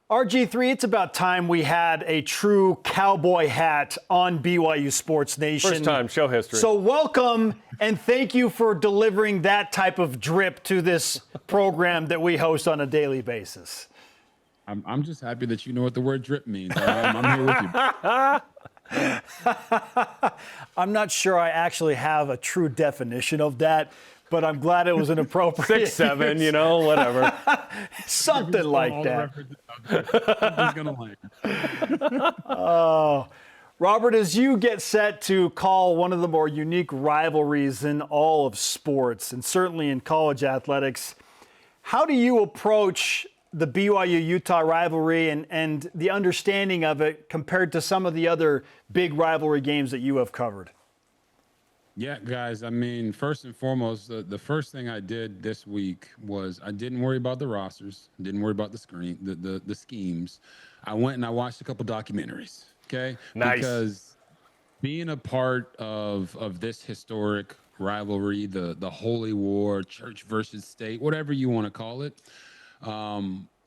RG3, it's about time we had a true cowboy hat on BYU Sports Nation. First time, show history. So welcome, and thank you for delivering that type of drip to this program that we host on a daily basis. I'm just happy that you know what the word drip means. I'm here with you. I'm not sure I actually have a true definition of that, but I'm glad it was an appropriate 6'7", you know, whatever. Something like that. He's gonna like. Oh, Robert, as you get set to call one of the more unique rivalries in all of sports, and certainly in college athletics, how do you approach the BYU-Utah rivalry and the understanding of it compared to some of the other big rivalry games that you have covered? Yeah, guys, I mean, first and foremost, the first thing I did this week was I didn't worry about the rosters, didn't worry about the schemes. I went and I watched a couple documentaries, okay? Nice. Because being a part of this historic rivalry, the holy war, church versus state, whatever you want to call it,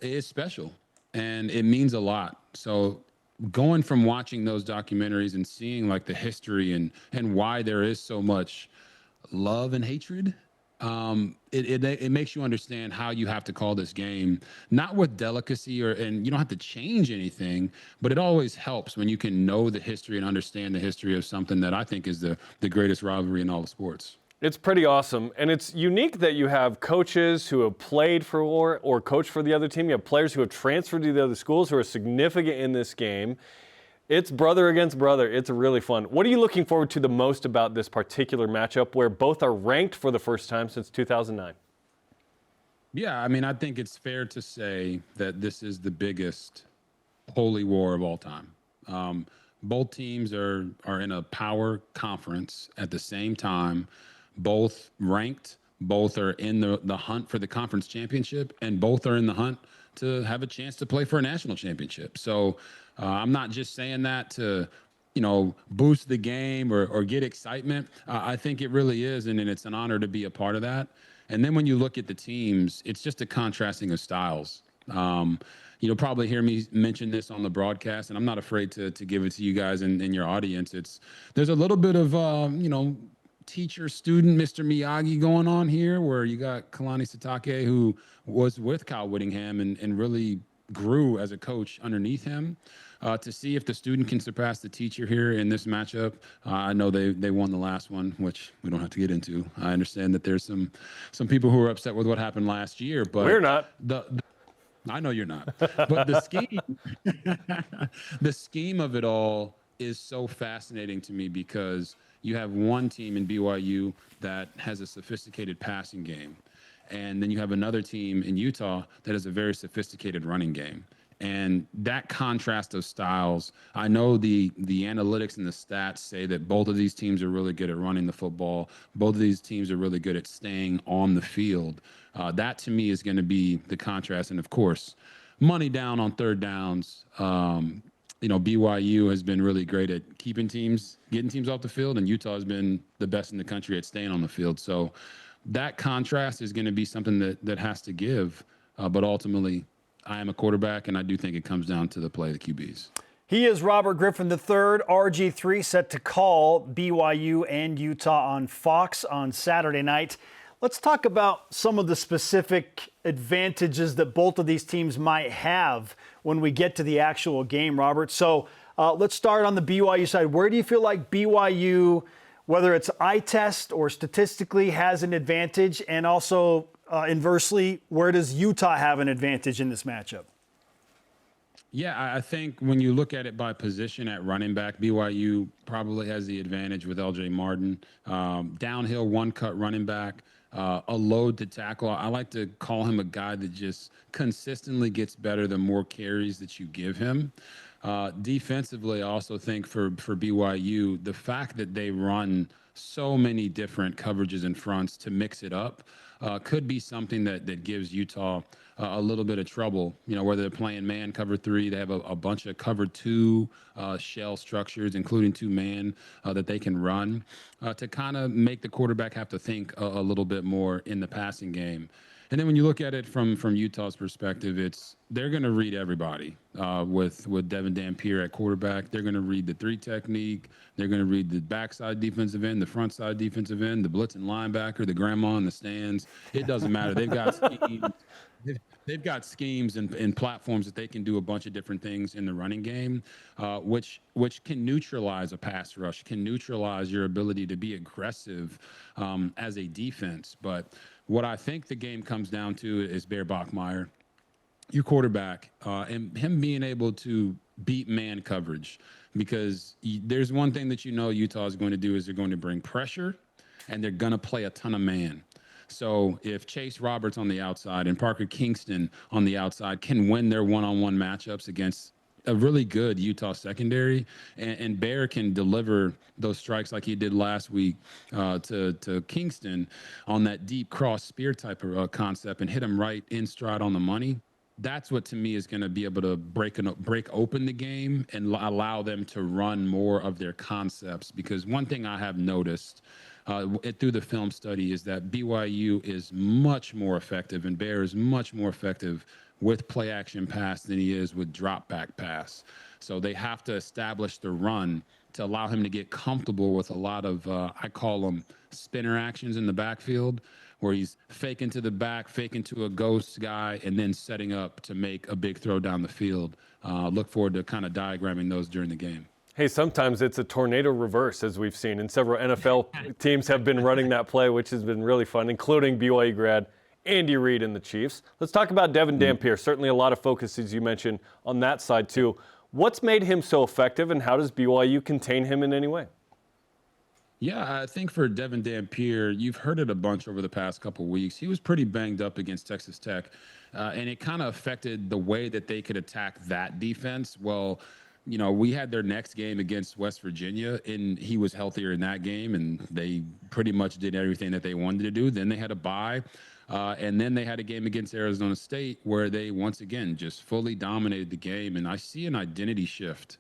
it's special and it means a lot. So going from watching those documentaries and seeing like the history and why there is so much love and hatred, it makes you understand how you have to call this game, not with delicacy and you don't have to change anything, but it always helps when you can know the history and understand the history of something that I think is the greatest rivalry in all the sports. It's pretty awesome, and it's unique that you have coaches who have played for or coached for the other team. You have players who have transferred to the other schools who are significant in this game. It's brother against brother. It's really fun. What are you looking forward to the most about this particular matchup where both are ranked for the first time since 2009? Yeah, I mean, I think it's fair to say that this is the biggest holy war of all time. Both teams are in a power conference at the same time. Both ranked, both are in the hunt for the conference championship, and both are in the hunt to have a chance to play for a national championship. So I'm not just saying that to, boost the game or get excitement. I think it really is, and it's an honor to be a part of that. And then when you look at the teams, it's just a contrasting of styles. You'll probably hear me mention this on the broadcast, and I'm not afraid to give it to you guys and your audience. There's a little bit of, teacher student Mr. Miyagi going on here, where you got Kalani Sitake, who was with Kyle Whittingham and really grew as a coach underneath him, to see if the student can surpass the teacher here in this matchup. I know they won the last one, which we don't have to get into. I understand that there's some people who are upset with what happened last year, but we're not. I know you're not, but the scheme, the scheme of it all is so fascinating to me, because you have one team in BYU that has a sophisticated passing game, and then you have another team in Utah that has a very sophisticated running game. And that contrast of styles, I know the analytics and the stats say that both of these teams are really good at running the football. Both of these teams are really good at staying on the field. That to me is going to be the contrast. And of course, money down on third downs. BYU has been really great at getting teams off the field, and Utah has been the best in the country at staying on the field. So that contrast is going to be something that has to give. But ultimately, I am a quarterback, and I do think it comes down to the play of the QBs. He is Robert Griffin III, RG3, set to call BYU and Utah on Fox on Saturday night. Let's talk about some of the specific advantages that both of these teams might have when we get to the actual game, Robert. So let's start on the BYU side. Where do you feel like BYU, whether it's eye test or statistically, has an advantage? And also, inversely, where does Utah have an advantage in this matchup? Yeah, I think when you look at it by position at running back, BYU probably has the advantage with LJ Martin. Downhill, one-cut running back. A load to tackle. I like to call him a guy that just consistently gets better the more carries that you give him. Defensively, I also think for BYU, the fact that they run so many different coverages and fronts to mix it up could be something that gives Utah a little bit of trouble. Whether they're playing man cover 3, they have a bunch of cover 2 shell structures, including 2-man that they can run to kind of make the quarterback have to think a little bit more in the passing game. And then when you look at it from Utah's perspective, they're going to read everybody with Devin Dampier at quarterback. They're going to read the 3 technique. They're going to read the backside defensive end, the front side defensive end, the blitzing linebacker, the grandma in the stands. It doesn't matter. They've got schemes. They've got schemes and platforms that they can do a bunch of different things in the running game, which can neutralize a pass rush, can neutralize your ability to be aggressive as a defense. But what I think the game comes down to is Bear Bachmeier, your quarterback, and him being able to beat man coverage. Because there's one thing that Utah is going to do is they're going to bring pressure, and they're going to play a ton of man. So if Chase Roberts on the outside and Parker Kingston on the outside can win their one-on-one matchups against a really good Utah secondary, and Bear can deliver those strikes like he did last week to Kingston on that deep cross spear type of concept and hit him right in stride on the money, that's what to me is going to be able to break open the game and allow them to run more of their concepts. Because one thing I have noticed through the film study is that BYU is much more effective and Bear is much more effective with play action pass than he is with drop back pass. So they have to establish the run to allow him to get comfortable with a lot of, I call them spinner actions in the backfield, where he's faking to the back, faking to a ghost guy, and then setting up to make a big throw down the field. Look forward to kind of diagramming those during the game. Hey, sometimes it's a tornado reverse, as we've seen, and several NFL teams have been running that play, which has been really fun, including BYU grad Andy Reid and the Chiefs. Let's talk about Devin Dampier. Certainly a lot of focus, as you mentioned, on that side too. What's made him so effective, and how does BYU contain him in any way? Yeah, I think for Devin Dampier, you've heard it a bunch over the past couple of weeks. He was pretty banged up against Texas Tech, and it kind of affected the way that they could attack that defense. Well, we had their next game against West Virginia, and he was healthier in that game, and they pretty much did everything that they wanted to do. Then they had a bye, and then they had a game against Arizona State where they once again just fully dominated the game. And I see an identity shift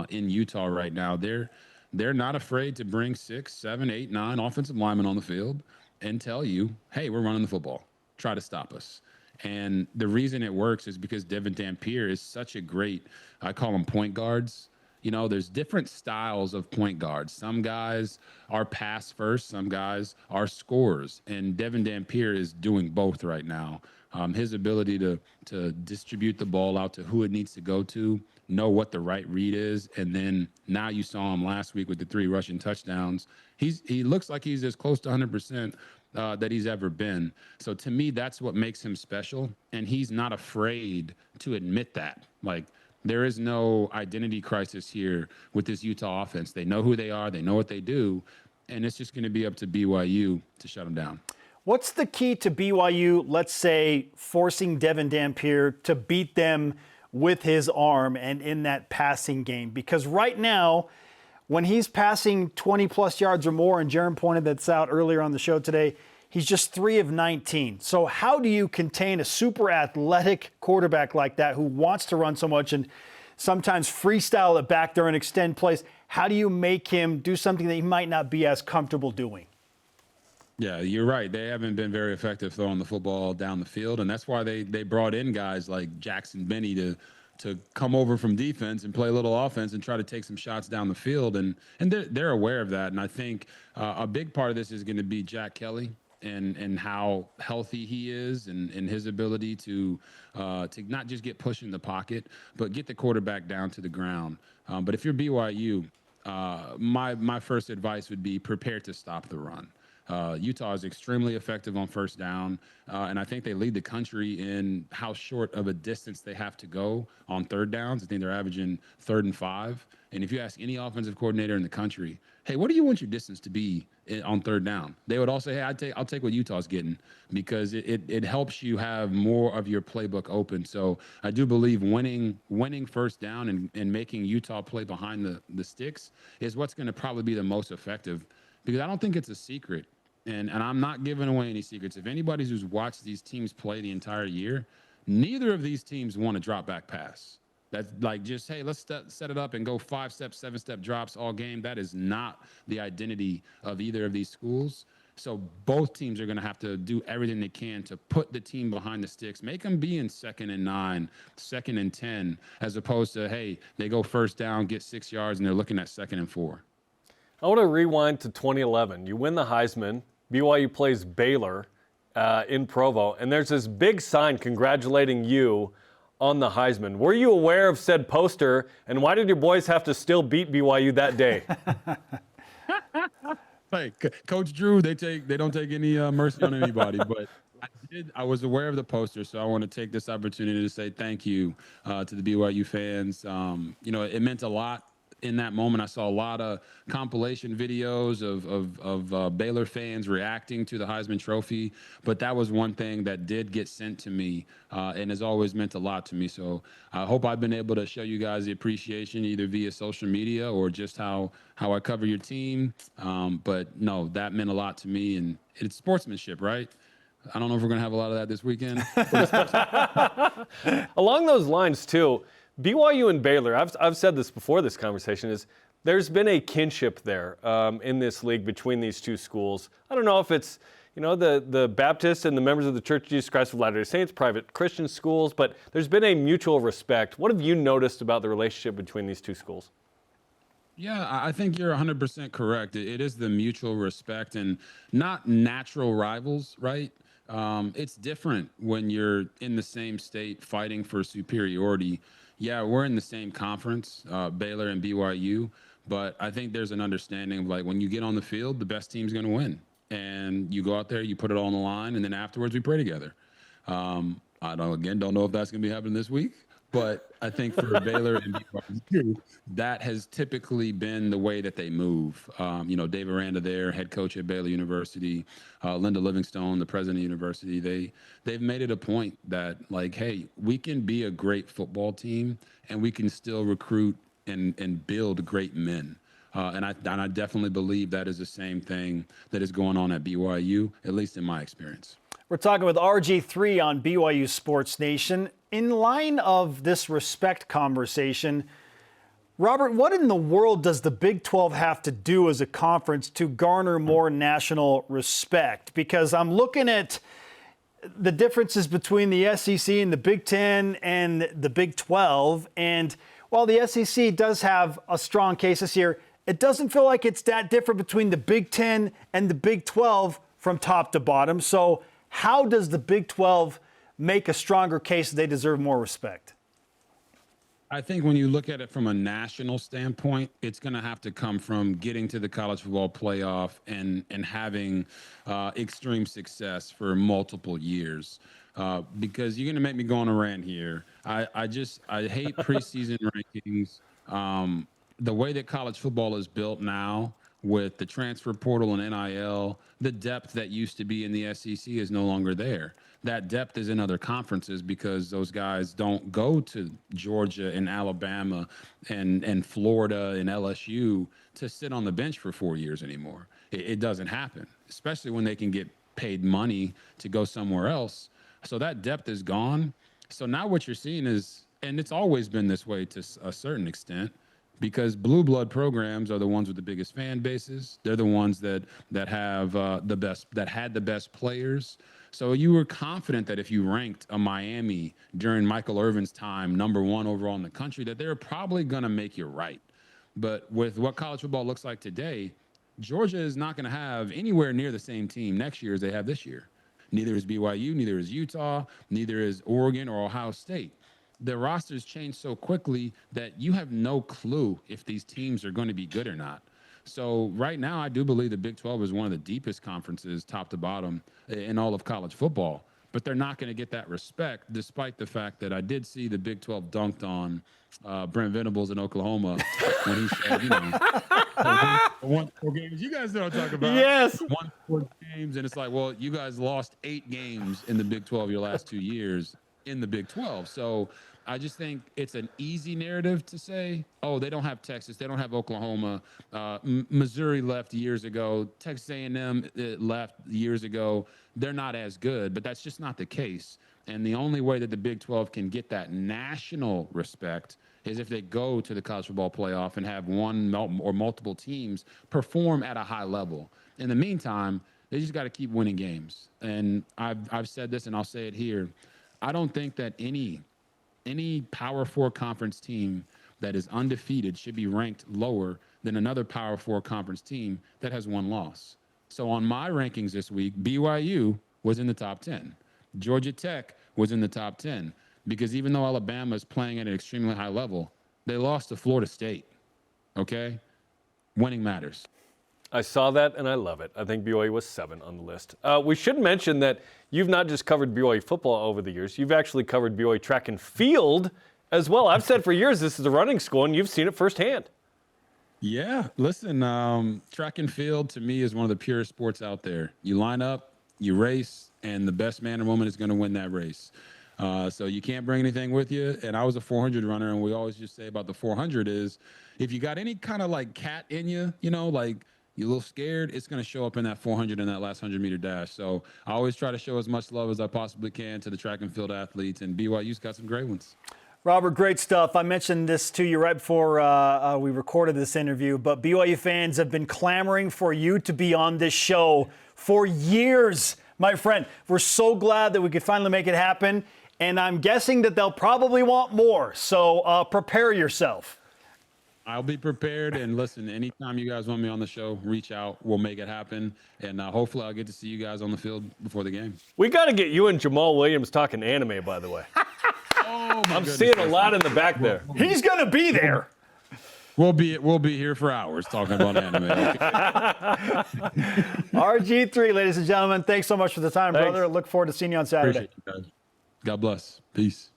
in Utah right now. They're not afraid to bring 6, 7, 8, 9 offensive linemen on the field and tell you, hey, we're running the football. Try to stop us. And the reason it works is because Devin Dampier is such a great, I call them point guards. There's different styles of point guards. Some guys are pass first, some guys are scorers. And Devin Dampier is doing both right now. His ability to distribute the ball out to who it needs to go to, know what the right read is, and then now you saw him last week with the 3 rushing touchdowns. He looks like he's as close to 100% that he's ever been. So to me, that's what makes him special, and he's not afraid to admit that. Like, there is no identity crisis here with this Utah offense. They know who they are, they know what they do, and it's just going to be up to BYU to shut them down. What's the key to BYU, let's say, forcing Devin Dampier to beat them with his arm and in that passing game? Because right now, when he's passing 20-plus yards or more, and Jaron pointed that out earlier on the show today, he's just 3 of 19. So how do you contain a super athletic quarterback like that who wants to run so much and sometimes freestyle it back there and extend plays? How do you make him do something that he might not be as comfortable doing? Yeah, you're right. They haven't been very effective throwing the football down the field, and that's why they brought in guys like Jackson Benny to come over from defense and play a little offense and try to take some shots down the field, and they're aware of that. And I think a big part of this is going to be Jack Kelly and how healthy he is and his ability to not just get pushed in the pocket, but get the quarterback down to the ground. But if you're BYU, my first advice would be prepare to stop the run. Utah is extremely effective on first down, and I think they lead the country in how short of a distance they have to go on third downs. I think they're averaging 3rd and 5. And if you ask any offensive coordinator in the country, hey, what do you want your distance to be on third down? They would all say, hey, I'll take what Utah's getting, because it helps you have more of your playbook open. So I do believe winning first down and making Utah play behind the sticks is what's going to probably be the most effective, because I don't think it's a secret. And I'm not giving away any secrets. If anybody who's watched these teams play the entire year, neither of these teams want to drop back pass. That's like just, hey, let's set it up and go 5-step, 7-step drops all game. That is not the identity of either of these schools. So both teams are going to have to do everything they can to put the team behind the sticks, make them be in 2nd and 9, 2nd and 10, as opposed to, hey, they go first down, get 6 yards, and they're looking at 2nd and 4. I want to rewind to 2011. You win the Heisman. BYU plays Baylor in Provo, and there's this big sign congratulating you on the Heisman. Were you aware of said poster, and why did your boys have to still beat BYU that day? Hey, Coach Drew, they don't take any mercy on anybody, but I was aware of the poster, so I want to take this opportunity to say thank you to the BYU fans. It meant a lot in that moment. I saw a lot of compilation videos of Baylor fans reacting to the Heisman Trophy, but that was one thing that did get sent to me and has always meant a lot to me. So I hope I've been able to show you guys the appreciation either via social media or just how I cover your team. But no, that meant a lot to me, and it's sportsmanship, right? I don't know if we're going to have a lot of that this weekend. Along those lines, too, BYU and Baylor, I've said this before this conversation, is there's been a kinship there in this league between these two schools. I don't know if it's, the Baptists and the members of the Church of Jesus Christ of Latter-day Saints, private Christian schools, but there's been a mutual respect. What have you noticed about the relationship between these two schools? Yeah, I think you're 100% correct. It is the mutual respect and not natural rivals, right? It's different when you're in the same state fighting for superiority. Yeah, we're in the same conference, Baylor and BYU, but I think there's an understanding of, like, when you get on the field, the best team's going to win. And you go out there, you put it all on the line, and then afterwards we pray together. I don't know if that's going to be happening this week, but I think for Baylor and BYU, that has typically been the way that they move. Dave Aranda there, head coach at Baylor University, Linda Livingstone, the president of the university, they've made it a point that, like, hey, we can be a great football team and we can still recruit and build great men. And I definitely believe that is the same thing that is going on at BYU, at least in my experience. We're talking with RG3 on BYU Sports Nation. In line of this respect conversation, Robert, what in the world does the Big 12 have to do as a conference to garner more national respect? Because I'm looking at the differences between the SEC and the Big 10 and the Big 12. And while the SEC does have a strong case this year, it doesn't feel like it's that different between the Big 10 and the Big 12 from top to bottom. So how does the Big 12 make a stronger case that they deserve more respect? I think when you look at it from a national standpoint, it's going to have to come from getting to the college football playoff and having extreme success for multiple years. Because you're going to make me go on a rant here. I hate preseason rankings. The way that college football is built now, with the transfer portal and NIL, the depth that used to be in the SEC is no longer there. That depth is in other conferences because those guys don't go to Georgia and Alabama and Florida and LSU to sit on the bench for 4 years anymore. It doesn't happen, especially when they can get paid money to go somewhere else. So that depth is gone. So now what you're seeing is, and it's always been this way to a certain extent, because blue blood programs are the ones with the biggest fan bases. They're the ones that have had the best players. So you were confident that if you ranked a Miami during Michael Irvin's time #1 overall in the country, that they were probably going to make you right. But with what college football looks like today, Georgia is not going to have anywhere near the same team next year as they have this year. Neither is BYU, neither is Utah, neither is Oregon or Ohio State. The rosters change so quickly that you have no clue if these teams are going to be good or not. So right now, I do believe the Big 12 is one of the deepest conferences, top to bottom, in all of college football. But they're not going to get that respect, despite the fact that I did see the Big 12 dunked on Brent Venables in Oklahoma when he said, won 4 games. You guys know what I'm talking about. Yes. Won 4 games, and it's like, well, you guys lost 8 games in the Big 12 your last 2 years in the Big 12. So I just think it's an easy narrative to say, oh, they don't have Texas, they don't have Oklahoma. Missouri left years ago. Texas A&M left years ago. They're not as good, but that's just not the case. And the only way that the Big 12 can get that national respect is if they go to the college football playoff and have one or multiple teams perform at a high level. In the meantime, They just got to keep winning games. And I've said this, and I'll say it here. I don't think that any Power 4 conference team that is undefeated should be ranked lower than another Power 4 conference team that has one loss. So on my rankings this week, BYU was in the top 10. Georgia Tech was in the top 10 because even though Alabama is playing at an extremely high level, they lost to Florida State. Okay? Winning matters. I saw that, and I love it. I think BYU was 7 on the list. We should mention that you've not just covered BYU football over the years. You've actually covered BYU track and field as well. I've said for years this is a running school, and you've seen it firsthand. Yeah. Listen, track and field to me is one of the purest sports out there. You line up, you race, and the best man or woman is going to win that race. So you can't bring anything with you. And I was a 400 runner, and we always just say about the 400 is if you got any kind of like cat in you, you know, like you're a little scared, it's going to show up in that 400 and that last 100-meter dash. So I always try to show as much love as I possibly can to the track and field athletes, and BYU's got some great ones. Robert, great stuff. I mentioned this to you right before we recorded this interview, but BYU fans have been clamoring for you to be on this show for years, my friend. We're so glad that we could finally make it happen, and I'm guessing that they'll probably want more, so prepare yourself. I'll be prepared, and listen, anytime you guys want me on the show, reach out. We'll make it happen, and hopefully I'll get to see you guys on the field before the game. We got to get you and Jamal Williams talking anime, by the way. Oh, I'm seeing a lot in the back there. He's going to be there. We'll be here for hours talking about anime. Okay? RG3, ladies and gentlemen, thanks so much for the time, Thanks. brother. Look forward to seeing you on Saturday. Appreciate you guys. God bless. Peace.